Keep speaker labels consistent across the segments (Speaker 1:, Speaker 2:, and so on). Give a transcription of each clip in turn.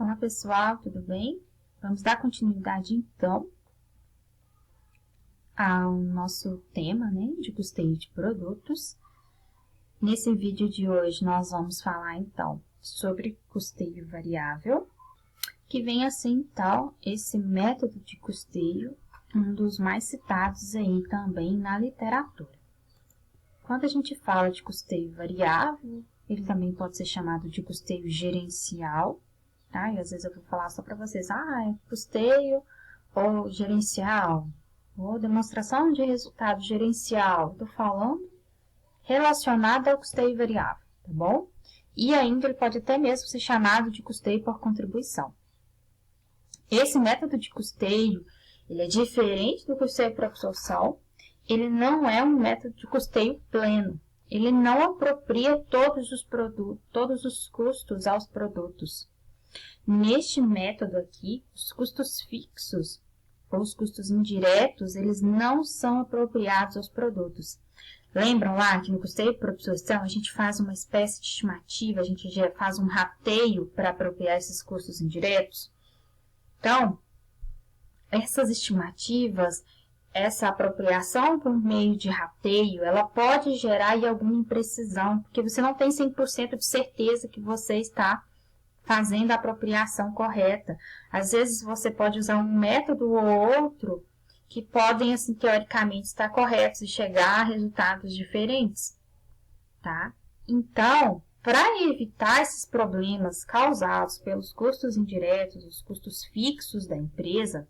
Speaker 1: Olá pessoal, tudo bem? Vamos dar continuidade então ao nosso tema, de custeio de produtos. Nesse vídeo de hoje nós vamos falar então sobre custeio variável, que vem a ser então esse método de custeio, um dos mais citados aí também na literatura. Quando a gente fala de custeio variável, ele também pode ser chamado de custeio gerencial, tá? E às vezes eu vou falar só para vocês, é custeio ou gerencial, ou demonstração de resultado gerencial. Estou falando relacionado ao custeio variável, tá bom? E ainda ele pode até mesmo ser chamado de custeio por contribuição. Esse método de custeio, ele é diferente do custeio por absorção, ele não é um método de custeio pleno. Ele não apropria todos os custos aos produtos. Neste método aqui, os custos fixos ou os custos indiretos, eles não são apropriados aos produtos. Lembram lá que no custeio por absorção a gente faz uma espécie de estimativa, a gente já faz um rateio para apropriar esses custos indiretos? Então, essas estimativas, essa apropriação por meio de rateio, ela pode gerar aí alguma imprecisão, porque você não tem 100% de certeza que você está fazendo a apropriação correta. Às vezes você pode usar um método ou outro que podem, assim, teoricamente estar corretos e chegar a resultados diferentes, tá? Então, para evitar esses problemas causados pelos custos indiretos, os custos fixos da empresa,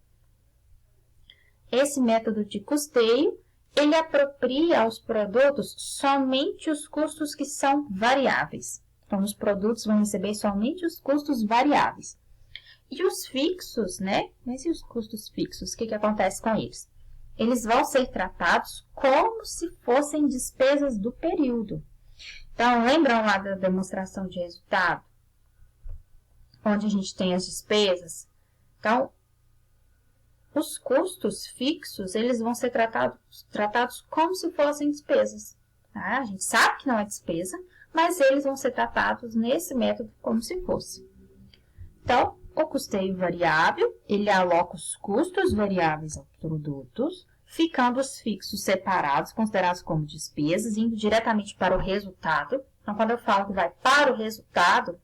Speaker 1: esse método de custeio, ele apropria aos produtos somente os custos que são variáveis. Então, os produtos vão receber somente os custos variáveis. E os fixos, Mas e os custos fixos? O que acontece com eles? Eles vão ser tratados como se fossem despesas do período. Então, lembram lá da demonstração de resultado? Onde a gente tem as despesas? Então, os custos fixos, eles vão ser tratados como se fossem despesas. Tá? A gente sabe que não é despesa, mas eles vão ser tratados nesse método como se fosse. Então, o custeio variável, ele aloca os custos variáveis aos produtos, ficando os fixos separados, considerados como despesas, indo diretamente para o resultado. Então, quando eu falo que vai para o resultado,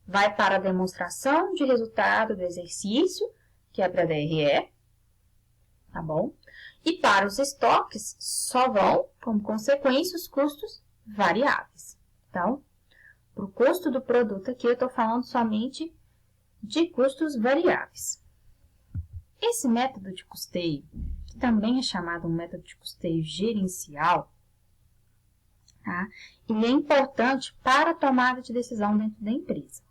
Speaker 1: vai para a demonstração de resultado do exercício, que é para a DRE, tá bom? E para os estoques, só vão, como consequência, os custos variáveis. Então, para o custo do produto aqui, eu estou falando somente de custos variáveis. Esse método de custeio, que também é chamado um método de custeio gerencial, tá? Ele é importante para a tomada de decisão dentro da empresa.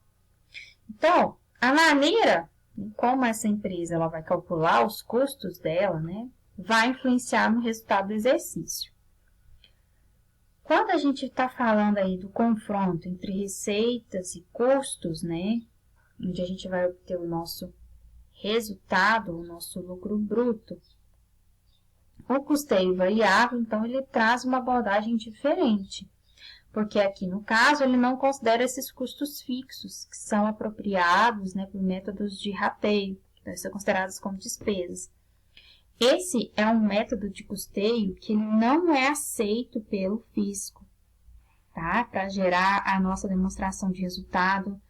Speaker 1: Então, a maneira como essa empresa ela vai calcular os custos dela, vai influenciar no resultado do exercício. Quando a gente está falando aí do confronto entre receitas e custos, onde a gente vai obter o nosso resultado, o nosso lucro bruto, o custeio variável, então, ele traz uma abordagem diferente. Porque aqui, no caso, ele não considera esses custos fixos, que são apropriados por métodos de rateio, que devem ser considerados como despesas. Esse é um método de custeio que não é aceito pelo fisco, tá? Para gerar a nossa demonstração de resultado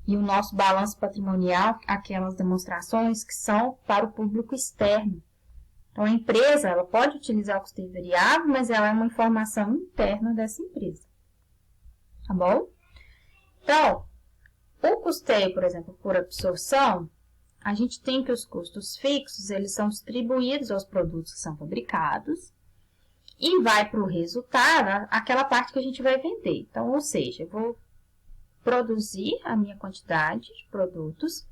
Speaker 1: e o nosso balanço patrimonial, aquelas demonstrações que são para o público externo. Então, a empresa ela pode utilizar o custeio variável, mas ela é uma informação interna dessa empresa. Tá bom? Então, o custeio, por exemplo, por absorção, a gente tem que os custos fixos, eles são distribuídos aos produtos que são fabricados e vai para o resultado aquela parte que a gente vai vender. Então, ou seja, eu vou produzir a minha quantidade de produtos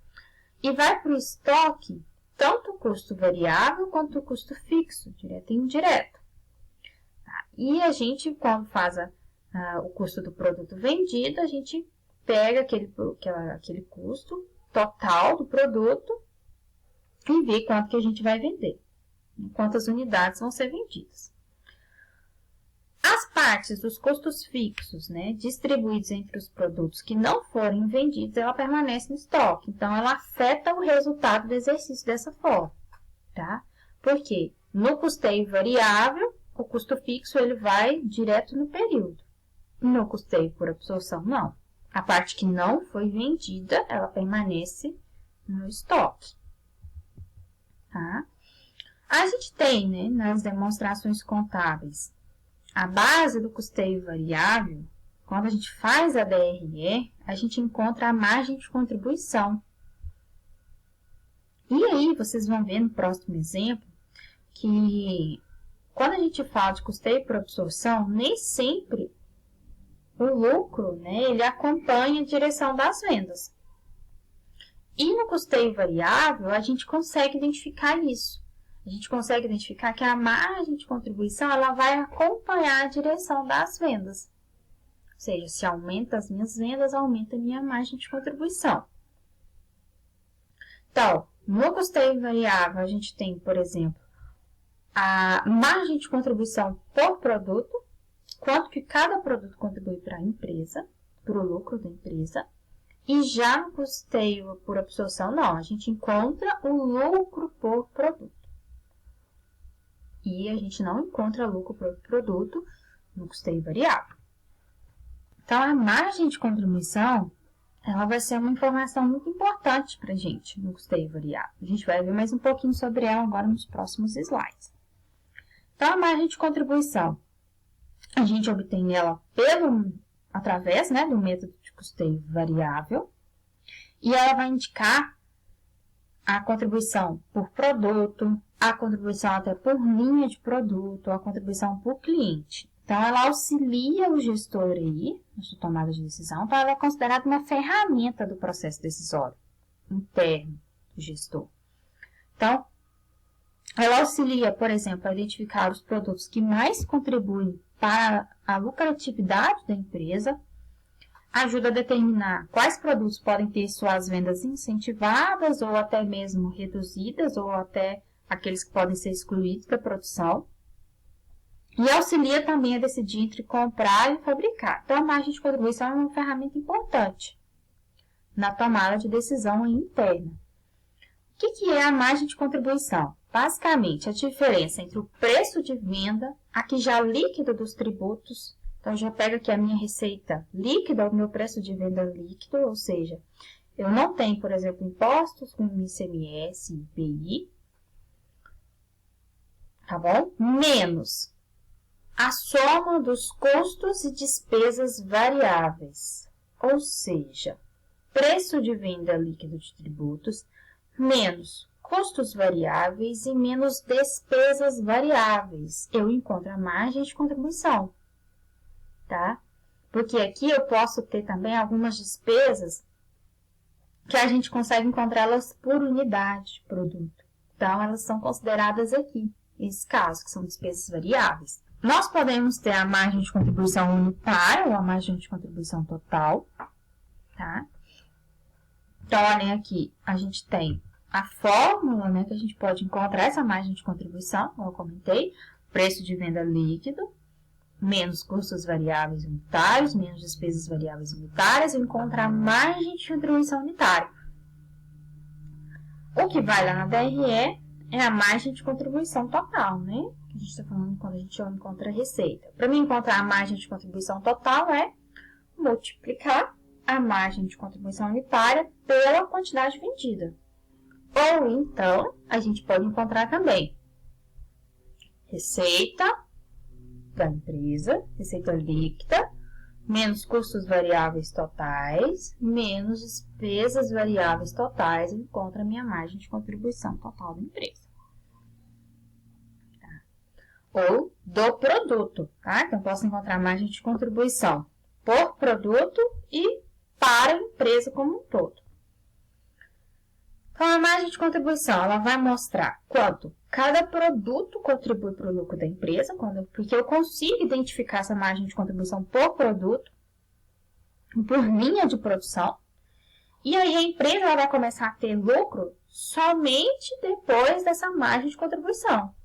Speaker 1: e vai para o estoque tanto o custo variável quanto o custo fixo, direto e indireto. Tá? E a gente, quando faz o custo do produto vendido, a gente pega aquele custo total do produto e vê quanto que a gente vai vender, quantas unidades vão ser vendidas. As partes dos custos fixos, né, distribuídos entre os produtos que não forem vendidos, ela permanece no estoque. Então, ela afeta o resultado do exercício dessa forma, tá? Por quê? No custeio variável, o custo fixo ele vai direto no período. No custeio por absorção, não. A parte que não foi vendida, ela permanece no estoque, tá? A gente tem, né, nas demonstrações contábeis, a base do custeio variável, quando a gente faz a DRE, a gente encontra a margem de contribuição. E aí, vocês vão ver no próximo exemplo que quando a gente fala de custeio por absorção, nem sempre o lucro, né, ele acompanha a direção das vendas. E no custeio variável, a gente consegue identificar isso. A gente consegue identificar que a margem de contribuição ela vai acompanhar a direção das vendas. Ou seja, se aumenta as minhas vendas, aumenta a minha margem de contribuição. Então, no custeio variável, a gente tem, por exemplo, a margem de contribuição por produto, quanto que cada produto contribui para a empresa, para o lucro da empresa. E já no custeio por absorção, não, a gente encontra o lucro por produto. E a gente não encontra lucro por produto no custeio variável. Então, a margem de contribuição, ela vai ser uma informação muito importante para a gente no custeio variável. A gente vai ver mais um pouquinho sobre ela agora nos próximos slides. Então, a margem de contribuição, a gente obtém ela através, né, do método de custeio variável, e ela vai indicar a contribuição por produto, a contribuição até por linha de produto, a contribuição por cliente. Então, ela auxilia o gestor aí, na sua tomada de decisão, então ela é considerada uma ferramenta do processo decisório interno do gestor. Então, ela auxilia, por exemplo, a identificar os produtos que mais contribuem para a lucratividade da empresa, ajuda a determinar quais produtos podem ter suas vendas incentivadas ou até mesmo reduzidas, ou até aqueles que podem ser excluídos da produção. E auxilia também a decidir entre comprar e fabricar. Então, a margem de contribuição é uma ferramenta importante na tomada de decisão interna. O que é a margem de contribuição? Basicamente, a diferença entre o preço de venda, aqui já líquido dos tributos. Então, eu já pego aqui a minha receita líquida, o meu preço de venda líquido, ou seja, eu não tenho, por exemplo, impostos como ICMS, IPI, tá bom? Menos a soma dos custos e despesas variáveis, ou seja, preço de venda líquido de tributos, menos custos variáveis e menos despesas variáveis. Eu encontro a margem de contribuição. Tá? Porque aqui eu posso ter também algumas despesas que a gente consegue encontrá-las por unidade de produto. Então, elas são consideradas aqui, nesse caso, que são despesas variáveis. Nós podemos ter a margem de contribuição unitária ou a margem de contribuição total. Tá? Então, olhem aqui, a gente tem a fórmula, né, que a gente pode encontrar essa margem de contribuição, como eu comentei, preço de venda líquido, menos custos variáveis unitários, menos despesas variáveis unitárias, eu encontro a margem de contribuição unitária. O que vai lá na DRE é a margem de contribuição total, né? Que a gente está falando quando a gente encontra a receita. Para mim encontrar a margem de contribuição total é multiplicar a margem de contribuição unitária pela quantidade vendida. Ou então, a gente pode encontrar também receita da empresa, receita líquida, menos custos variáveis totais, menos despesas variáveis totais, encontra a minha margem de contribuição total da empresa. Tá? Ou do produto, tá? Então, posso encontrar a margem de contribuição por produto e para a empresa como um todo. Então, a margem de contribuição, ela vai mostrar quanto cada produto contribui para o lucro da empresa, porque eu consigo identificar essa margem de contribuição por produto, por linha de produção, e aí a empresa vai começar a ter lucro somente depois dessa margem de contribuição.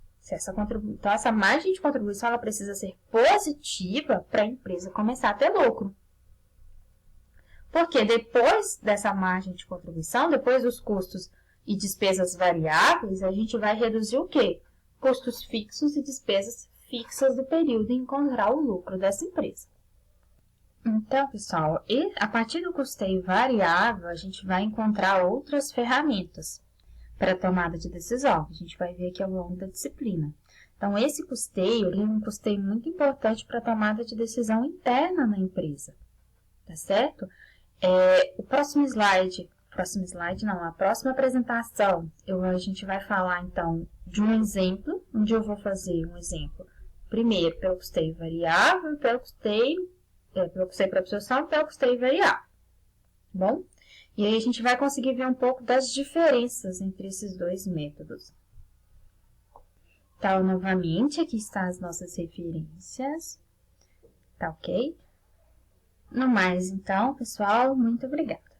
Speaker 1: Então, essa margem de contribuição ela precisa ser positiva para a empresa começar a ter lucro. Porque depois dessa margem de contribuição, depois dos custos e despesas variáveis, a gente vai reduzir o quê? Custos fixos e despesas fixas do período e encontrar o lucro dessa empresa. Então, pessoal, a partir do custeio variável, a gente vai encontrar outras ferramentas para a tomada de decisão. A gente vai ver aqui ao longo da disciplina. Então, esse custeio é um custeio muito importante para a tomada de decisão interna na empresa. Tá certo? A próxima apresentação, a gente vai falar, então, de um exemplo, onde eu vou fazer um exemplo, primeiro, pelo custeio variável e pelo custeio para absorção e pelo custeio variável. Bom? E aí a gente vai conseguir ver um pouco das diferenças entre esses dois métodos. Então, novamente, aqui estão as nossas referências. Tá ok? No mais, então, pessoal, muito obrigada.